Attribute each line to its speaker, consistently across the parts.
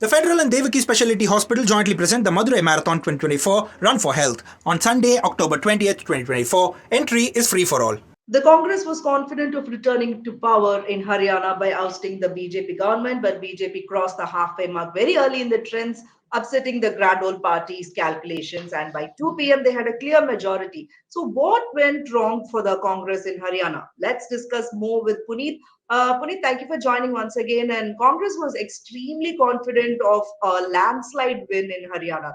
Speaker 1: The Federal and Devaki Specialty Hospital jointly present the Madurai Marathon 2024 Run for Health on Sunday, October 20th, 2024. Entry is free for all.
Speaker 2: The Congress was confident of returning to power in Haryana by ousting the BJP government, but BJP crossed the halfway mark very early in the trends, upsetting the Gradol party's calculations. And by 2 p.m., they had a clear majority. So, what went wrong for the Congress in Haryana? Let's discuss more with Puneet. Puneet, thank you for joining once again. And Congress was extremely confident of a landslide win in Haryana.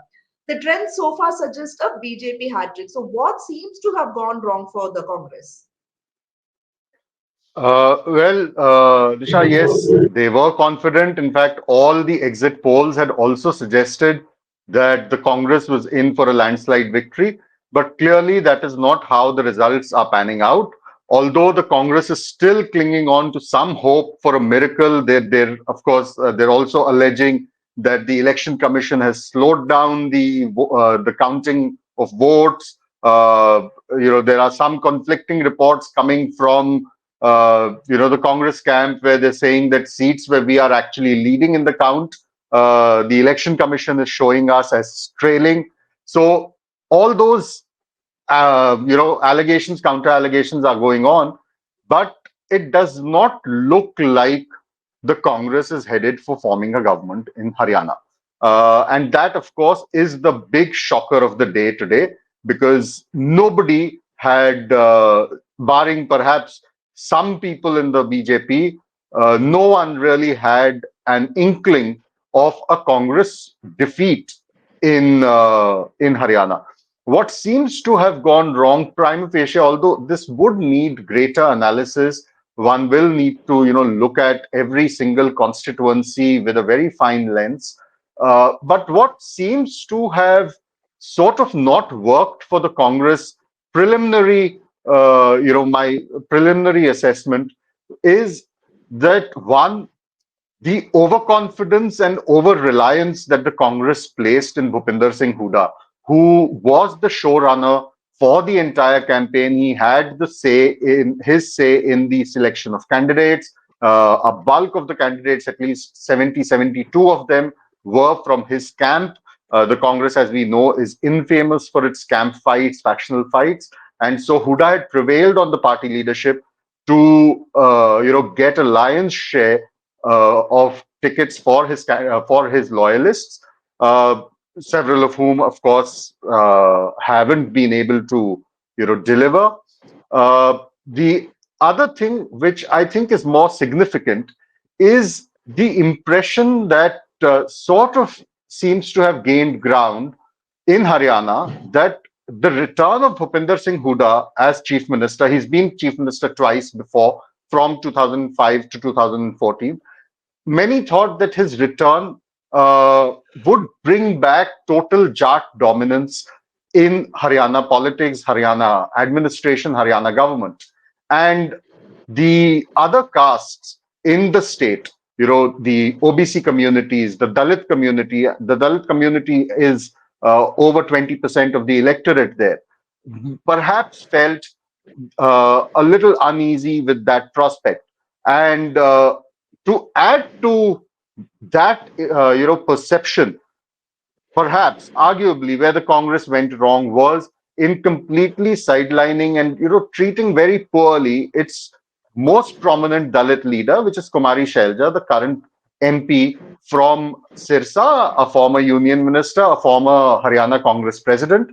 Speaker 2: The trend so far suggests a BJP hat trick. So, what seems to have gone wrong for the Congress?
Speaker 3: Disha, yes, they were confident. In fact, all the exit polls had also suggested that the Congress was in for a landslide victory. But clearly, that is not how the results are panning out. Although the Congress is still clinging on to some hope for a miracle, of course, they're also alleging that the Election Commission has slowed down the counting of votes. There are some conflicting reports coming from the Congress camp where they're saying that seats where we are actually leading in the count, the Election Commission is showing us as trailing. So all those, allegations, counter allegations are going on, but it does not look like the Congress is headed for forming a government in Haryana. And that, of course, is the big shocker of the day today, because nobody had, barring perhaps some people in the BJP, no one really had an inkling of a Congress defeat in Haryana. What seems to have gone wrong, prima facie, although this would need greater analysis, one will need to look at every single constituency with a very fine lens. But what seems to have sort of not worked for the Congress, my preliminary assessment is that, one, the overconfidence and over-reliance that the Congress placed in Bhupinder Singh Hooda, who was the showrunner for the entire campaign. He had his say in the selection of candidates. A bulk of the candidates, at least 70, 72 of them, were from his camp. The Congress, as we know, is infamous for its camp fights, factional fights. And so Hooda had prevailed on the party leadership to, get a lion's share of tickets for his loyalists. Several of whom, of course, haven't been able to, deliver. The other thing, which I think is more significant, is the impression that sort of seems to have gained ground in Haryana, that the return of Bhupinder Singh Hooda as chief minister, he's been chief minister twice before, from 2005 to 2014. Many thought that his return would bring back total Jat dominance in Haryana politics, Haryana administration, Haryana government. And the other castes in the state, the OBC communities, the Dalit community is over 20% of the electorate there, perhaps felt a little uneasy with that prospect. And to add to that, perception, perhaps, arguably, where the Congress went wrong was in completely sidelining and, treating very poorly its most prominent Dalit leader, which is Kumari Selja, the current MP from Sirsa, a former union minister, a former Haryana Congress president.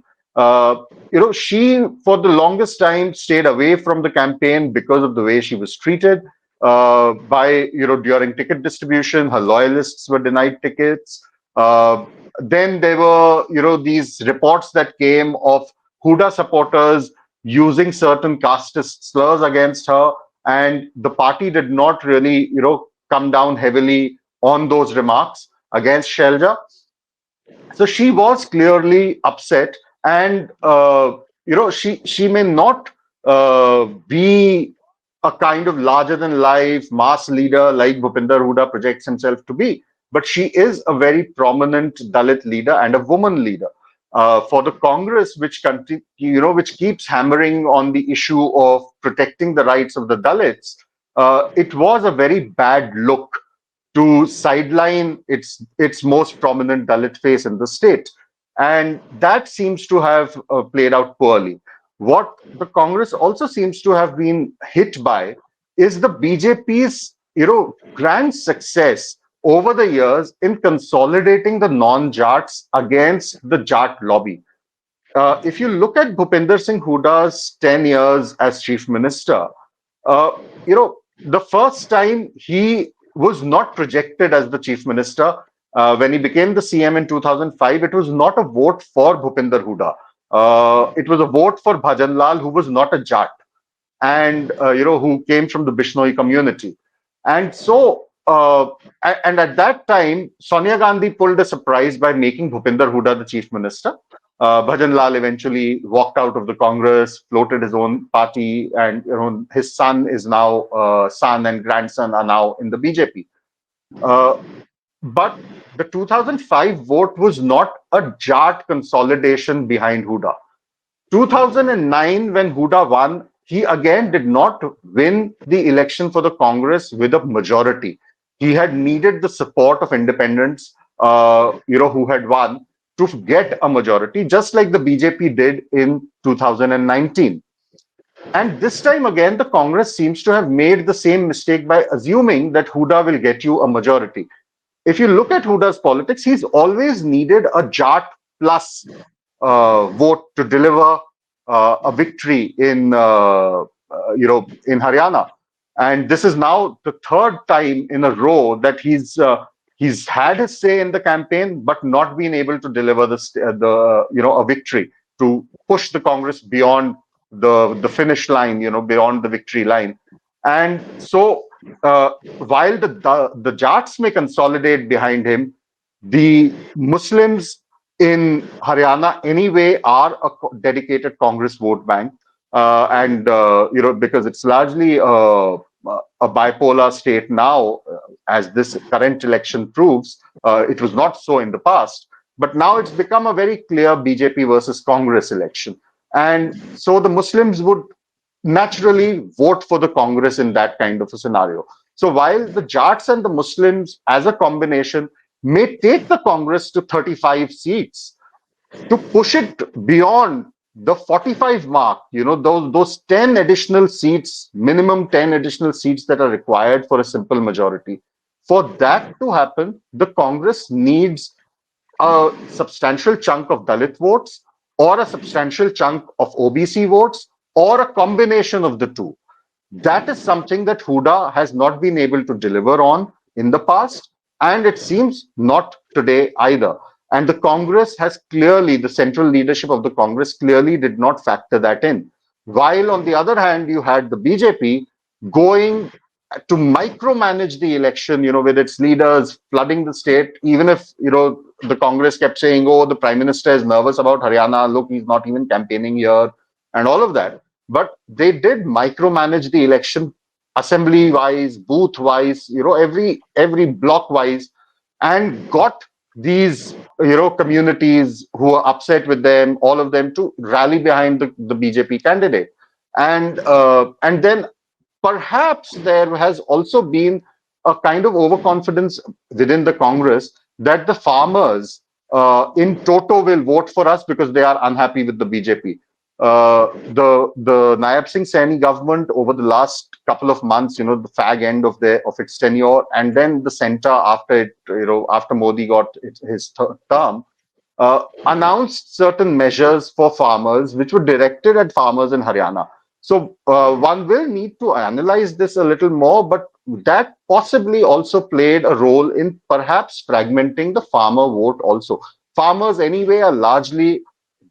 Speaker 3: She, for the longest time, stayed away from the campaign because of the way she was treated. During ticket distribution, her loyalists were denied tickets. Then there were, these reports that came of Hooda supporters using certain casteist slurs against her, and the party did not really, come down heavily on those remarks against Selja. So she was clearly upset, and she may not be a kind of larger than life mass leader like Bhupinder Hooda projects himself to be, but she is a very prominent Dalit leader and a woman leader. For the Congress, which keeps hammering on the issue of protecting the rights of the Dalits, it was a very bad look to sideline its most prominent Dalit face in the state. And that seems to have played out poorly. What the Congress also seems to have been hit by is the BJP's, grand success over the years in consolidating the non-Jats against the Jat lobby. If you look at Bhupinder Singh Hooda's 10 years as chief minister, uh, the first time he was not projected as the chief minister, when he became the CM in 2005, it was not a vote for Bhupinder Hooda. It was a vote for Bhajan Lal, who was not a Jat and who came from the Bishnoi community. And so, and at that time, Sonia Gandhi pulled a surprise by making Bhupinder Hooda the chief minister. Bhajan Lal eventually walked out of the Congress, floated his own party, and his son is now son and grandson are now in the BJP. But the 2005 vote was not a Jat consolidation behind Hooda. 2009, when Hooda won, he again did not win the election for the Congress with a majority. He had needed the support of independents, who had won to get a majority, just like the BJP did in 2019. And this time again, the Congress seems to have made the same mistake by assuming that Hooda will get you a majority. If you look at Hooda's politics, he's always needed a Jat plus vote to deliver a victory in Haryana. And this is now the third time in a row that he's had his say in the campaign, but not been able to deliver a victory to push the Congress beyond the finish line, beyond the victory line. And so, while the Jats may consolidate behind him, the Muslims in Haryana anyway are a dedicated Congress vote bank, and because it's largely a bipolar state now, as this current election proves. It was not so in the past, but now it's become a very clear BJP versus Congress election, and so the Muslims would naturally vote for the Congress in that kind of a scenario. So while the Jats and the Muslims as a combination may take the Congress to 35 seats, to push it beyond the 45 mark, those 10 additional seats, minimum 10 additional seats that are required for a simple majority. For that to happen, the Congress needs a substantial chunk of Dalit votes or a substantial chunk of OBC votes or a combination of the two. That is something that Hooda has not been able to deliver on in the past, and it seems not today either. And the Congress has clearly, the central leadership of the Congress clearly did not factor that in. While on the other hand, you had the BJP going to micromanage the election, with its leaders flooding the state, even if, the Congress kept saying, oh, the Prime Minister is nervous about Haryana, look, he's not even campaigning here, and all of that. But they did micromanage the election assembly wise, booth wise, every block wise, and got these communities who are upset with them, all of them, to rally behind the BJP candidate. And then perhaps there has also been a kind of overconfidence within the Congress that the farmers in toto will vote for us because they are unhappy with the BJP. The Nayab Singh Saini government over the last couple of months, the fag end of its tenure, and then the center after it, after Modi got his term, announced certain measures for farmers which were directed at farmers in Haryana. So one will need to analyze this a little more, but that possibly also played a role in perhaps fragmenting the farmer vote also. Farmers anyway are largely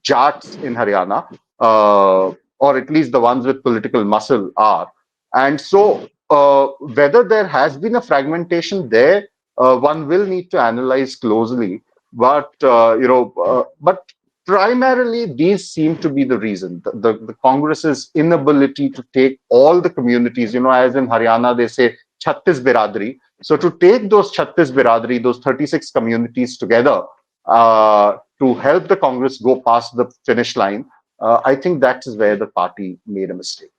Speaker 3: Jats in Haryana, or at least the ones with political muscle are. And so whether there has been a fragmentation there, one will need to analyze closely. But, but primarily these seem to be the reason. The Congress's inability to take all the communities, as in Haryana, they say Chhattis Biradri. So to take those Chhattis Biradri, those 36 communities together, to help the Congress go past the finish line, I think that is where the party made a mistake.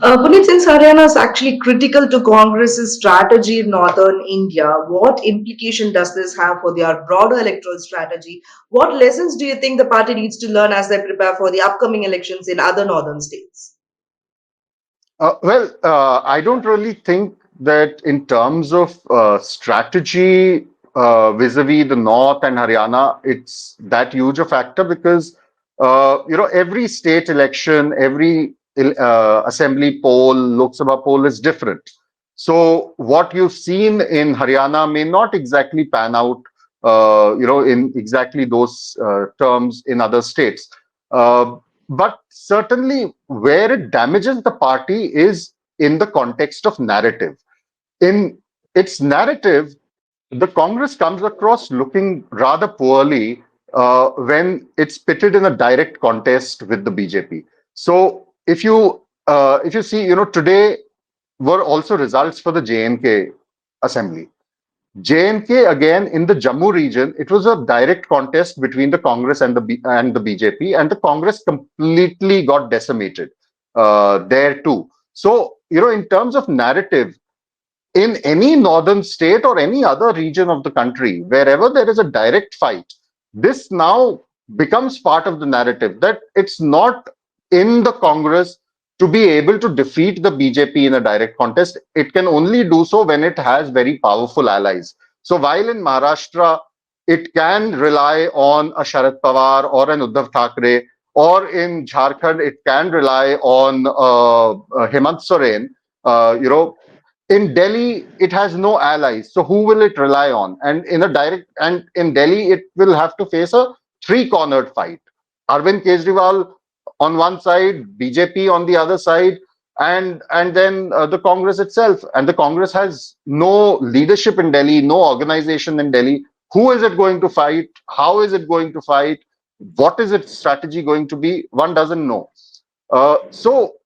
Speaker 2: Puneet, since Haryana is actually critical to Congress's strategy in northern India, what implication does this have for their broader electoral strategy? What lessons do you think the party needs to learn as they prepare for the upcoming elections in other northern states?
Speaker 3: I don't really think that in terms of strategy vis-a-vis the North and Haryana, it's that huge a factor because every state election, every assembly poll, Lok Sabha poll is different. So what you've seen in Haryana may not exactly pan out, in exactly those terms in other states. Uh, but certainly, where it damages the party is in the context of narrative. In its narrative, the Congress comes across looking rather poorly when it's pitted in a direct contest with the BJP. So if you see, today were also results for the JNK assembly. JNK again in the Jammu region, it was a direct contest between the Congress and the BJP, and the Congress completely got decimated there too. So in terms of narrative, in any northern state or any other region of the country, wherever there is a direct fight, this now becomes part of the narrative that it's not in the Congress to be able to defeat the BJP in a direct contest. It can only do so when it has very powerful allies. So while in Maharashtra, it can rely on a Sharad Pawar or an Uddhav Thackeray, or in Jharkhand, it can rely on Hemant Soren, in Delhi, it has no allies. So who will it rely on? And in Delhi, it will have to face a three-cornered fight. Arvind Kejriwal on one side, BJP on the other side, and then the Congress itself. And the Congress has no leadership in Delhi, no organization in Delhi. Who is it going to fight? How is it going to fight? What is its strategy going to be? One doesn't know. So,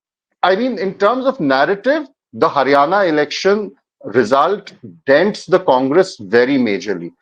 Speaker 3: I mean, in terms of narrative, the Haryana election result dents the Congress very majorly.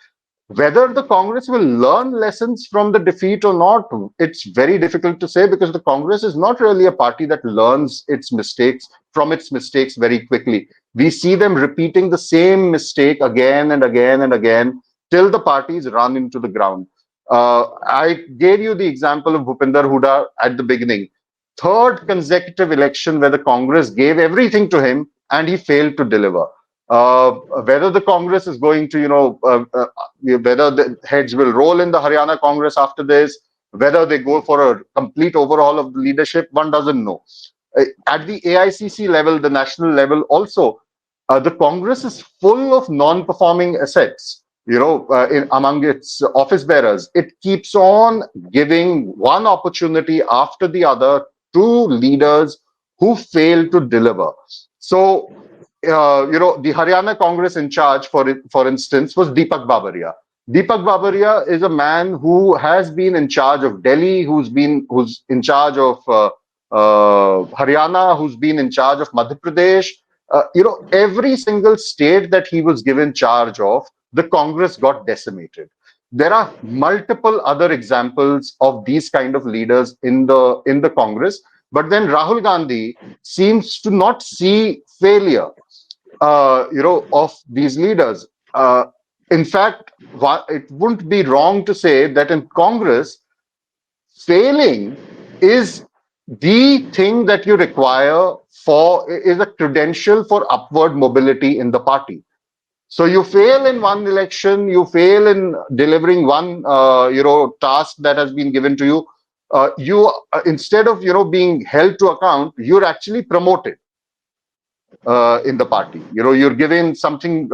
Speaker 3: Whether the Congress will learn lessons from the defeat or not, it's very difficult to say because the Congress is not really a party that learns its mistakes very quickly. We see them repeating the same mistake again and again and again till the parties run into the ground. I gave you the example of Bhupinder Hooda at the beginning. Third consecutive election where the Congress gave everything to him and he failed to deliver. Whether the Congress is going to, whether the heads will roll in the Haryana Congress after this, whether they go for a complete overhaul of the leadership, one doesn't know. At the AICC level, the national level also, the Congress is full of non-performing assets. Among its office bearers, it keeps on giving one opportunity after the other to leaders who fail to deliver. So, the Haryana Congress in charge, for instance, was Deepak Babaria. Deepak Babaria is a man who has been in charge of Delhi, who's in charge of Haryana, who's been in charge of Madhya Pradesh. Every single state that he was given charge of, the Congress got decimated. There are multiple other examples of these kind of leaders in the Congress, but then Rahul Gandhi seems to not see failure, of these leaders. In fact, it wouldn't be wrong to say that in Congress, failing is the thing that you require is a credential for upward mobility in the party. So you fail in one election, you fail in delivering one, task that has been given to you. You instead of being held to account, you're actually promoted in the party. You're given something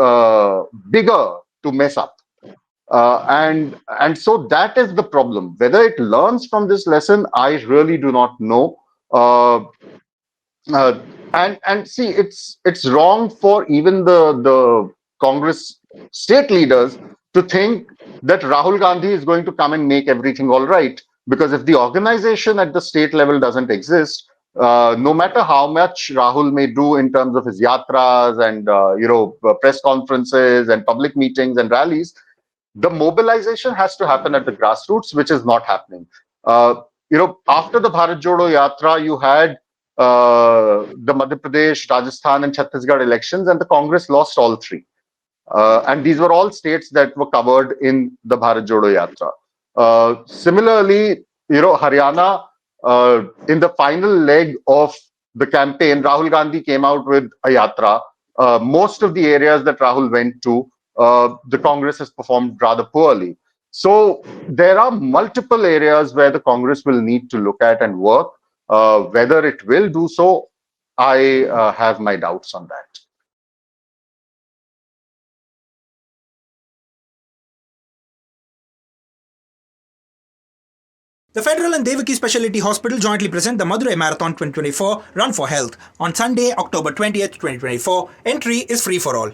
Speaker 3: bigger to mess up. And so that is the problem. Whether it learns from this lesson, I really do not know. Uh, uh, and see, it's wrong for even the Congress state leaders to think that Rahul Gandhi is going to come and make everything all right. Because if the organization at the state level doesn't exist, no matter how much Rahul may do in terms of his yatras and press conferences and public meetings and rallies, the mobilization has to happen at the grassroots, which is not happening. After the Bharat Jodo Yatra, you had the Madhya Pradesh, Rajasthan, and Chhattisgarh elections, and the Congress lost all three. And these were all states that were covered in the Bharat Jodo Yatra. Similarly, Haryana, in the final leg of the campaign, Rahul Gandhi came out with a yatra. Most of the areas that Rahul went to, the Congress has performed rather poorly. So there are multiple areas where the Congress will need to look at and work. Whether it will do so, I have my doubts on that.
Speaker 1: The Federal and Devaki Specialty Hospital jointly present the Madurai Marathon 2024 Run for Health on Sunday, October 20th, 2024. Entry is free for all.